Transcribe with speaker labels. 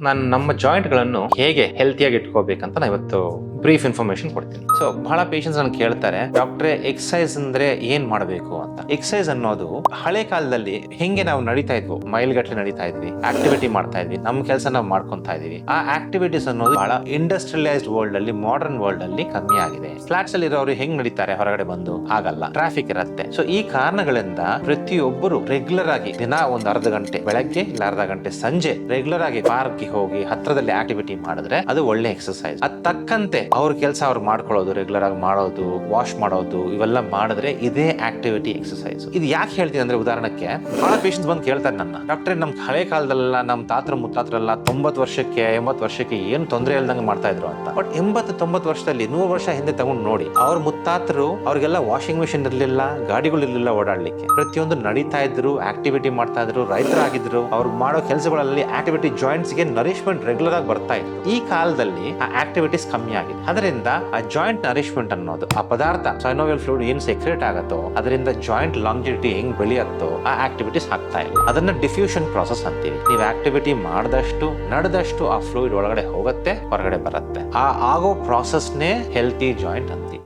Speaker 1: ನಾನು ನಮ್ಮ ಜಾಯಿಂಟ್ ಗಳನ್ನು ಹೇಗೆ ಹೆಲ್ತಿಯಾಗಿ ಇಟ್ಕೋಬೇಕಂತ ನಾನು ಇವತ್ತು ಬ್ರೀಫ್ ಇನ್ಫಾರ್ಮೇಶನ್ ಕೊಡ್ತೀನಿ. ಸೊ ಬಹಳ ಪೇಷಂಟ್ಸ್ ನನಗೆ ಕೇಳ್ತಾರೆ, ಡಾಕ್ಟ್ರೆ ಎಕ್ಸಸೈಸ್ ಅಂದ್ರೆ ಏನ್ ಮಾಡಬೇಕು ಅಂತ. ಎಕ್ಸಸೈಸ್ ಅನ್ನೋದು ಹಳೆ ಕಾಲದಲ್ಲಿ ಹೆಂಗೆ ನಾವು ನಡೀತಾ ಇದ್ವು, ಮೈಲ್ಗಟ್ಲೆ ನಡೀತಾ ಇದ್ವಿ, ಆಕ್ಟಿವಿಟಿ ಮಾಡ್ತಾ ಇದ್ವಿ, ನಮ್ಮ ಕೆಲಸ ನಾವು ಮಾಡ್ಕೊಂತಾ ಇದೀವಿ. ಆ ಆಕ್ಟಿವಿಟೀಸ್ ಅನ್ನೋದು ಬಹಳ ಇಂಡಸ್ಟ್ರಿಯಲೈಸ್ಡ್ ವರ್ಲ್ಡ್ ಅಲ್ಲಿ, ಮಾಡರ್ನ್ ವರ್ಲ್ಡ್ ಅಲ್ಲಿ ಕಮ್ಮಿ ಆಗಿದೆ. ಫ್ಲಾಟ್ಸ್ ಅಲ್ಲಿ ಇರೋರು ಹೆಂಗ್ ನಡೀತಾರೆ ಹೊರಗಡೆ ಬಂದು? ಆಗಲ್ಲ, ಟ್ರಾಫಿಕ್ ಇರುತ್ತೆ. ಸೊ ಈ ಕಾರಣಗಳಿಂದ ಪ್ರತಿಯೊಬ್ಬರು ರೆಗ್ಯುಲರ್ ಆಗಿ ದಿನ ಒಂದು ಅರ್ಧ ಗಂಟೆ ಬೆಳಗ್ಗೆ ಇಲ್ಲ ಅರ್ಧ ಗಂಟೆ ಸಂಜೆ ರೆಗ್ಯುಲರ್ ಆಗಿ ಪಾರ್ಕ್ ಹೋಗಿ ಹತ್ರದಲ್ಲಿ ಆಕ್ಟಿವಿಟಿ ಮಾಡಿದ್ರೆ ಅದು ಒಳ್ಳೆ ಎಕ್ಸರ್ಸೈಸ್. ಅದ್ ತಕ್ಕಂತೆ ಅವ್ರ ಕೆಲಸ ಅವ್ರು ಮಾಡ್ಕೊಳ್ಳೋದು, ರೆಗ್ಯುಲರ್ ಆಗಿ ಮಾಡೋದು, ವಾಶ್ ಮಾಡೋದು, ಇವೆಲ್ಲ ಮಾಡಿದ್ರೆ ಇದೇ ಆಕ್ಟಿವಿಟಿ ಎಕ್ಸರ್ಸೈಸ್. ಇದು ಯಾಕೆ ಹೇಳ್ತೀನಿ ಅಂದ್ರೆ, ಉದಾಹರಣಕ್ಕೆ ಬಹಳ ಪೇಷಂಟ್ಸ್ ಬಂದು ಕೇಳ್ತಾರೆ ನನ್ನ, ಡಾಕ್ಟ್ರೆ ನಮ್ ಹಳೆ ಕಾಲದಲ್ಲ ನಮ್ಮ ತಾತ್ರ ಮುತ್ತಾತ್ರಲ್ಲ 90 ವರ್ಷಕ್ಕೆ 80 ವರ್ಷಕ್ಕೆ ಏನು ತೊಂದರೆ ಇಲ್ದಂಗೆ ಮಾಡ್ತಾ ಇದ್ರು ಅಂತ. ಬಟ್ 80-90 ವರ್ಷದಲ್ಲಿ 100 ವರ್ಷ ಹಿಂದೆ ತಗೊಂಡು ನೋಡಿ, ಅವ್ರ ಮುತ್ತಾತರು ಅವ್ರಿಗೆಲ್ಲ ವಾಷಿಂಗ್ ಮಿಷಿನ್ ಇರ್ಲಿಲ್ಲ, ಗಾಡಿಗಳು ಇರ್ಲಿಲ್ಲ ಓಡಾಡ್ಲಿಕ್ಕೆ. ಪ್ರತಿಯೊಂದು ನಡೀತಾ ಇದ್ರು, ಆಕ್ಟಿವಿಟಿ ಮಾಡ್ತಾ ಇದ್ರು, ರೈತರಾಗಿದ್ರು. ಅವ್ರು ಮಾಡೋ ಕೆಲಸಗಳಲ್ಲಿ ಆಕ್ಟಿವಿಟಿ ಜಾಯಿಂಟ್ಸ್ ಗೆ ನರಿಶ್ಮೆಂಟ್ ರೆಗ್ಯುಲರ್ ಆಗಿ ಬರ್ತಾ ಇತ್ತು. ಈ ಕಾಲದಲ್ಲಿ ಆ ಆಕ್ಟಿವಿಟೀಸ್ ಕಮ್ಮಿ ಆಗಿದೆ. ಅದರಿಂದ ಆ ಜಾಯಿಂಟ್ ನರಿಶ್ಮೆಂಟ್ ಅನ್ನೋದು, ಆ ಪದಾರ್ಥ ಸೈನೋವಿಯಲ್ ಫ್ಲೂಯಿಡ್ ಏನ್ ಸೆಕ್ರೇಟ್ ಆಗತ್ತೋ ಅದರಿಂದ ಜಾಯಿಂಟ್ ಲಾಂಜಿವಿಟಿ ಹೆಂಗ್ ಬೆಳೆಯತ್ತೋ ಆ ಆಕ್ಟಿವಿಟೀಸ್ ಆಗ್ತಾ ಇಲ್ಲ. ಅದನ್ನ ಡಿಫ್ಯೂಷನ್ ಪ್ರಾಸೆಸ್ ಅಂತೀವಿ. ನೀವು ಆಕ್ಟಿವಿಟಿ ಮಾಡಿದಷ್ಟು ನಡೆದಷ್ಟು ಆ ಫ್ಲೂಯಿಡ್ ಒಳಗಡೆ ಹೋಗುತ್ತೆ, ಹೊರಗಡೆ ಬರುತ್ತೆ. ಆ ಆಗೋ ಪ್ರಾಸೆಸ್ನೇ ಹೆಲ್ತಿ ಜಾಯಿಂಟ್ ಅಂತೀವಿ.